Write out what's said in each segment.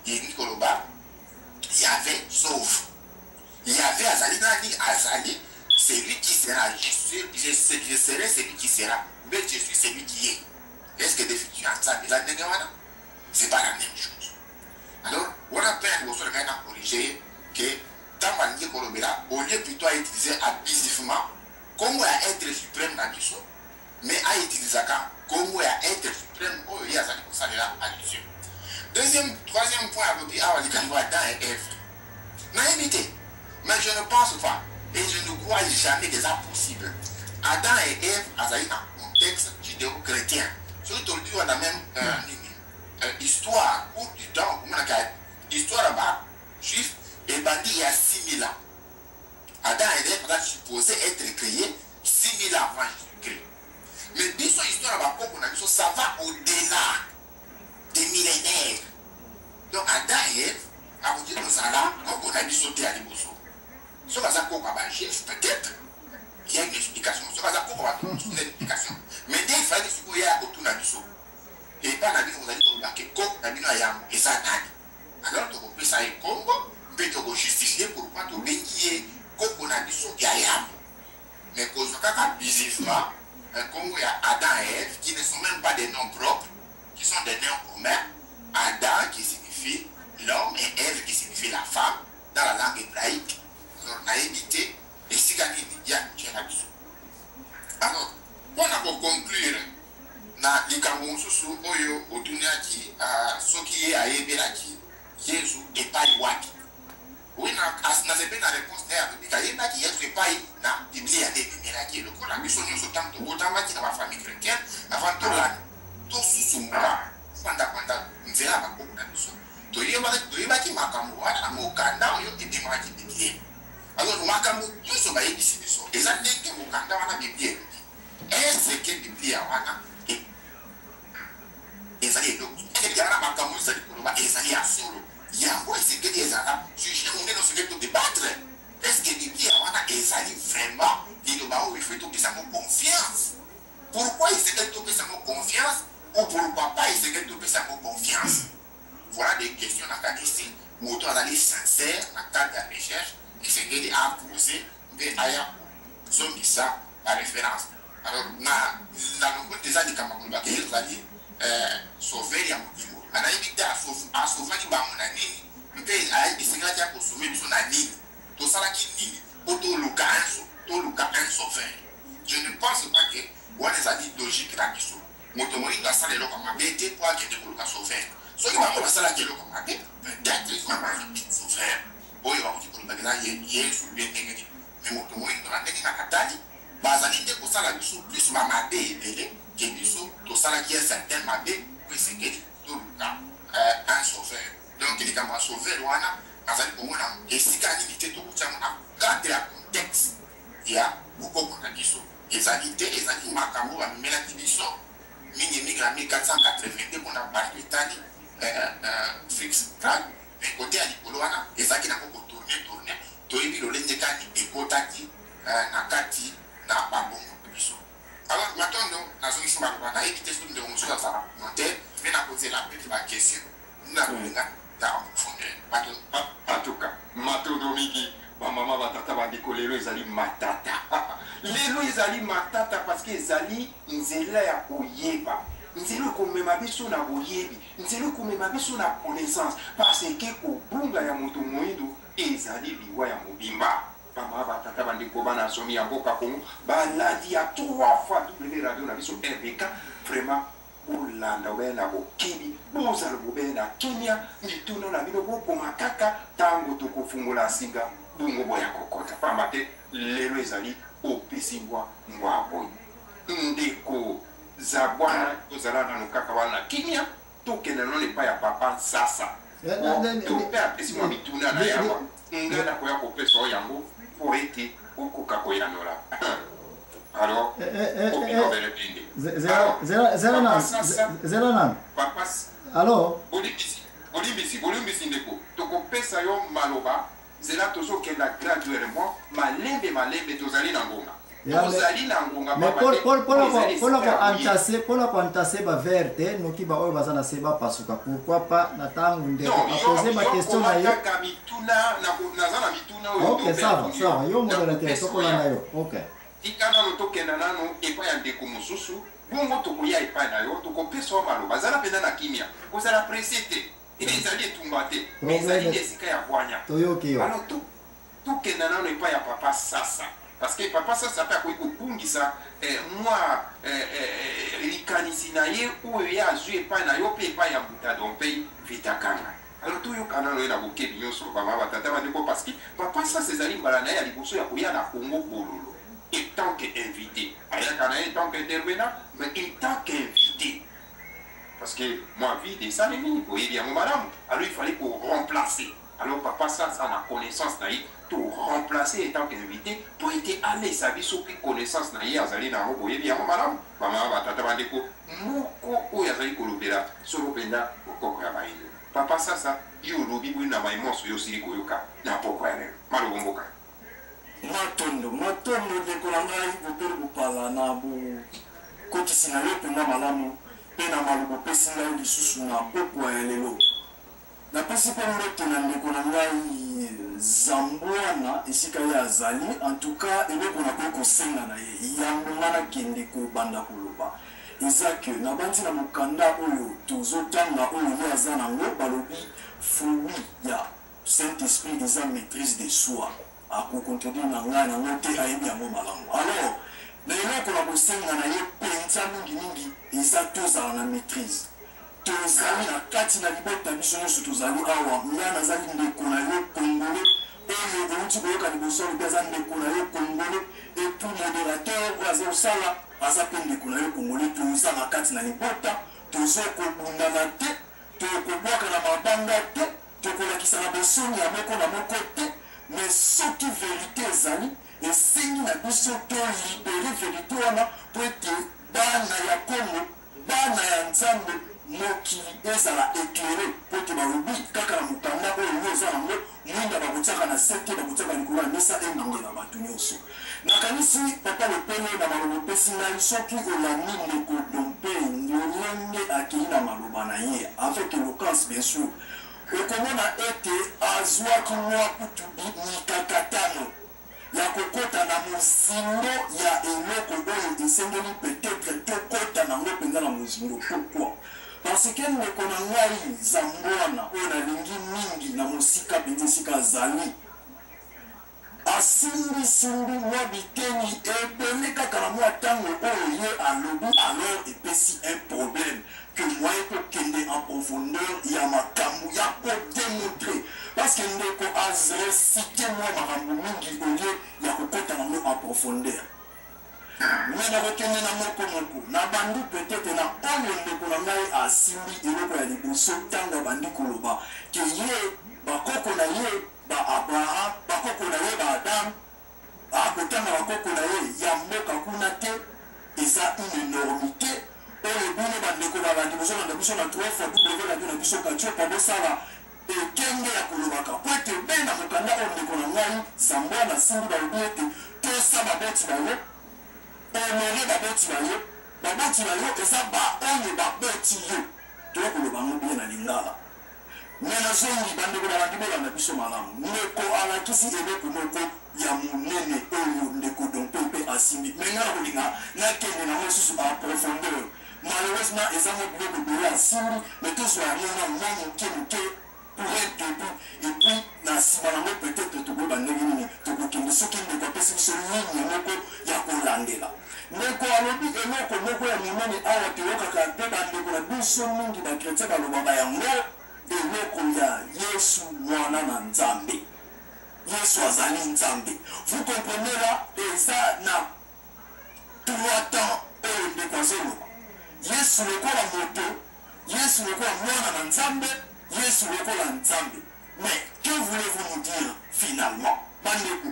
il y avait sauf. Il y avait Azali Nani, Azali, c'est lui qui sera. Je serai celui qui sera. Mais je suis celui qui est. Est-ce que définition ensemble, c'est pas la même chose. Alors, on a besoin de corriger que dans le milieu Colombia, au lieu plutôt à utiliser abusivement, comme à être suprême dans l'issue, mais à utiliser comme à être suprême, il y a ça allusion. Troisième point, à Adam et Ève. Naïveté. Mais je ne pense pas, et je ne crois jamais que c'est possible. Adam et Ève, dans un contexte judéo-chrétien, surtout on a même histoire, cours du temps, histoire là-bas, juif, et bandit il y a 6000 ans. Adam et Ève sont supposés être créés 6000 ans avant Jésus-Christ. Mais bien histoire là-bas, ça va au-delà des millénaires. Donc Adam et Ève, à vous dire que ça là, on a dû sauter à l'immoso. Ce que ça peut-être qu'il y a une explication. Ce que ça peut une explication. Mais dès qu'il fallait qu'il y ait autour de l'immoso. Et pas la vie, vous allez remarquer que la vie est ça. Alors, tu peux ça et Congo, mais tu peux justifier pourquoi tu veux qu'il y ait Congo na biso qui a yam. Mais cause de bizarrement, Congo il y a Adam et Ève qui ne sont même pas des noms propres, qui sont des noms communs. Adam qui signifie l'homme et Ève qui signifie la femme dans la langue hébraïque. Alors, naïveté et siganini, il y a un biso. Alors, on a pour conclure. Na likambo mususu oyo otuniaki soki ye ayebelaki Yesu epai wapi. Oui, nazepe na réponse na ya bibika yebaki Yesu epai na Biblia nde ebimelaki lokola biso nyonso ntango tokotambaki na bafamille chrétienne avant tolanda tosusumuka kwanda nzela bakoko na biso toyebaki makambo wana na mokanda oyo ebimaki Biblia. Alors makambo nyonso bayebisi biso eza ndenge mokanda wana Biblia elobi. Est-ce que Biblia wana ezali eloko ezali makambo ezali koloba ezali ya solo yango esekeli ezala sujet monene osoki todébattre. Est-ce que Biblia wana ezali vraiment liloba oyo ifo topesa mo confiance? Pourquoi esekeli topesa mo confiance ou pourquoi pas esekeli topesa mo confiance? Voilà des questions na kati ici moto azali sincère na kati ya recherche esekeli aposer mpe aya kozongisa la référence. Alors na longo déjà likambo kolobaka ezali sauver ya mokimo anayebi te asovaki bango na nini mpe esengelaki ya kosauve biso na nini tosalaki nini po toluka un sauveur. Je ne pense pas que wana ezali logique na biso moto moyindo asala eloko mabe te po akende koluka sauveur. Soki bango basalaki eloko mabe peut-être bazwi sauveur oyo bakoki kolobaka eza Yesu mpe ndenge nini. Mais moto moyindo na ndenge kaka tali bazali te kosala biso plus bamabe ebele ke biso tosalaki un certain mabe po esengeli toluka un sauveur. Donc likambo ya sauveur wana azali komona esika nini te tokutiango na cadre ya contexte ya bokoko na biso ezali te ezali makambo bamemelaki biso mingi na 1482 mpona bato etali Fritz Krag. Mais kote ya likolo wana ezalaki nango kotourne toyebi lolenge kani ekotaki na kati na babongo biso. Alors matondo nazongisi maloba nayebi te soki ndeko mosusu azala commentaire mpe nakozela mpe bakestion na kolinga ta profondeur. Atuka matondo mingi bamama batata bandeko lelo ezali matata lelo ezali matata parce que ezali nzela ya koyeba nzela komema biso na boyebi nzela komema biso na connaissance parce que kobunga ya moto moyindo ezali liwa ya mobimba. Bamama batata bandeko bana somi ya mboka Kongo baladi ya 3 fois W radio na biso RBK vraiment bolanda obena bokibi bozala bobena Kenya mituna na bino bokoma kaka tango tokofungula singa bungo boya kokota pamba te lelo ezali opesimbwa ngwabo ndeko za bwana tozala nanu kaka wana Kenya tokende none pa ya papa sasa tope apesimwa mituna na yawa ngana koya kopesa yango pour être okoka koyanola. Alors, Zelanan. Alors, Bolimbisi ndeko. Toko pesa yo maloba, zela tozo kenda graduellement, malembe tozali na ngonga. tozali na ngonga mais pour entaser ba verte noki ba oyo baza na se ba pasuka pourquoi pas na tangu ndeko poser ma question na yo ka mituna na za na mituna oyo OK ça va yo modérateur tokola na yo OK tikana no tokenda nano epa ya ndeko mosusu bongo tokoya epa na yo tokopesa maloba bazala pena na kimia kozala presete ezali etumba te mais ezali esika ya kwanya toyoki yo alors tokenda nano epa ya papa sasa parce que papa sasa pe akoki kobungisa mwa likanisi na ye oyo ye azwi epai na yo mpe epai ya mbutado mpe vitakanga alors toyoka nano ye na bokebi nyonso bama batata bandeko parce que papa sasa ezali mbala na ye ya liboso ya koya na kongo bololo et tant qu'invité ayaka na ye tant qu'intervenant mais en tant qu'invité parce que moi vie de ça nini oyebi yango malamu alors il fallait qu'on remplacer alors papa sasa na connaissance na ye to remplacer étant qu'invité pour être à l'aise à biso puis connaissance na ye azali na ngo boyebi yango malamu bama batata bandeko moko oyo azali kolobela solo penda okoko ya bayindo papa sasa yo lobi bwi na maimoso yo sili koyoka na poko ya lelo malobo mboka matondo ndeko na ngai bopeli kopala na bokotisi na yo mpenza malamu mpe na malobo pesi ngai lisusu na poko ya lelo napesi mpe mbote na ndeko na ngai zambwana esika ye azali en tout cas eloko nakoki kosenga na ye yango nga nakende kobanda koloba eza ke nabandi na mokanda oyo tozotanga oyo ye aza nango balobi fruit ya saint esprit eza maîtrise de soi akocontredire na ngai nango te ayebi yango malamu alors na eloko na kosenga na ye mpenza mingimingi eza tozala na maîtrise tozali na kati na libota biso nyonso tozali awa nga nazali ndeko na yo kongole oyo euti koyoka liboso mpe aza ndeko na yo kongole epuis modérateur oyo aza kosala aza mpe ndeko na yo kongole toza na kati na libota tozokobundana te tokobwaka na mabanga te tokolakisa na bosoni ya moko na moko te mais soki verité ezali esengi na biso tolibere verité wana po ete bana ya kongo bana ya nzambe mokili ezala éclairé po ete balobi kaka na mokanda oyo yo eza yango mwinda bakotiaka na se te bakotiaka likolo ya mesa engengela bato nyonso nakanisi papa lepele na maloba opesi ngai soki olandi ndeko dompe ndolenge akei na maloba na ye avec éloquence bien sûr okomona ete azwaki mwa kutu mikakatano ya kokota na mozindo ya eloko oyo esengeli peut-être tokota nango mpenza na mozindo pourquoi parce que ndeko na ngai zambwana oyo nalingi mingi na mosika mpenza esika azali asimbisimbi mwa biteni ebele kaka na mwa ntango oyo ye alobi alors epesi un problème que moye kokende en profondeur ya makambo ya kodemontre parce que ndeko azrecite mwa makambo mingi olie ya kokota nango en profondeur mais nakokende na moko na bandi peut-être na oyo ndeko na ngai asimbi eloko ya liboso ntango abandi koloba ke ye bakoko na ye ba-abraham bakoko na ye ba-adam akotanga bakoko na ye ya mboka kuna te eza une énormité oyo bino bandeko babandi bozolanda biso na 3 fois w radio na biso katio pa bosala ekenge ya kolobaka po ete be na mokanda oyo ndeko na ngai zambwana simbi balobi ete tosa baboti na yo honore baboti na yo eza baoyo baboti yo tokoloba ngo bie na lingala me nazongi bandeko na bandi bolanda biso malamu ndeko alakisi eloko moko ya monene oyo ndeko dompe mpe asimbi me nga na kolinga nakende nango lisusu a profondeur malheureusement eza mo biloko ebele asimbi me tozwa yango na mwa moke pour un début et puis na nsima nango peut-être tokoyeba ndenge nini tokokende soki ndeko apesi biso ligne moko ya kolandela ndeko alobi eloko moko ya monene awa toyokaka mpe bandeko na biso mingi bakretien balobaka yango eloko ya yesu mwana na nzambe yesu azali nzambe vous comprenez là eza na 3 temps oyo ndeko azoloba yesu lokola moto yesu lokola mwana na nzambe yesu lokola nzambe mais que voulez-vous nous dire finalement bandeko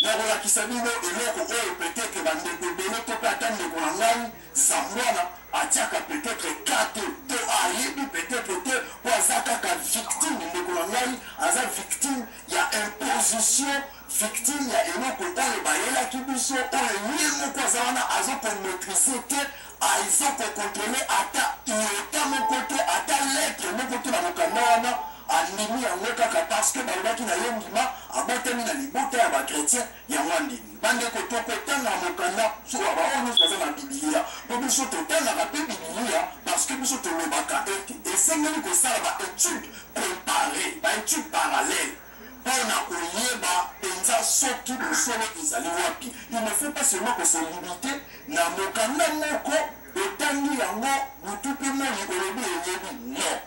nakolakisa bino eloko oyo peut-être bandeko ebele to mpe ata ndeko na ngai zambwana atiaka peut-être kate to ayebi peut-être te po aza kaka victime ndeko na ngai aza victime ya imposition victime ya eloko oyo bayelaki biso biso oyo ye moko aza wana azokomaîtrise te azokokontrole ata iota moko te ata lettre moko te na mokanda wana andimi yango kaka parce que balobaki na ye ndima abotami na libota ya bakretien yango andimi bandeko tokotanga mokanda baoyo nyonso baza na bibilia mpo biso totangaka mpe bibilia parce que biso tolobaka ete esengeli kosala baétude comparé baétude parallèle mpona koyeba mpenza soki bosolo ezali wapi. Il ne faut pas seulement que se limite na mokanda moko otangi yango butu mpe moni olobi eyebi non.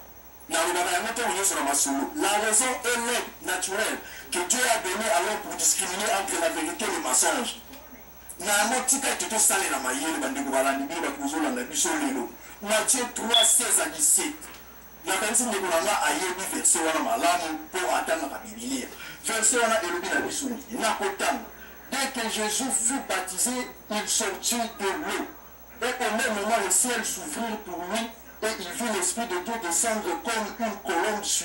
La raison est l'aide naturelle que Dieu a donnée alors pour discriminer entre la vérité et le mensonge. Matthieu 3, 16 à 17. Dès que Jésus fut baptisé, il sortit de l'eau. Et au même moment, le ciel s'ouvrit pour lui. Et il vit l'Esprit de Dieu descendre comme une colombe sur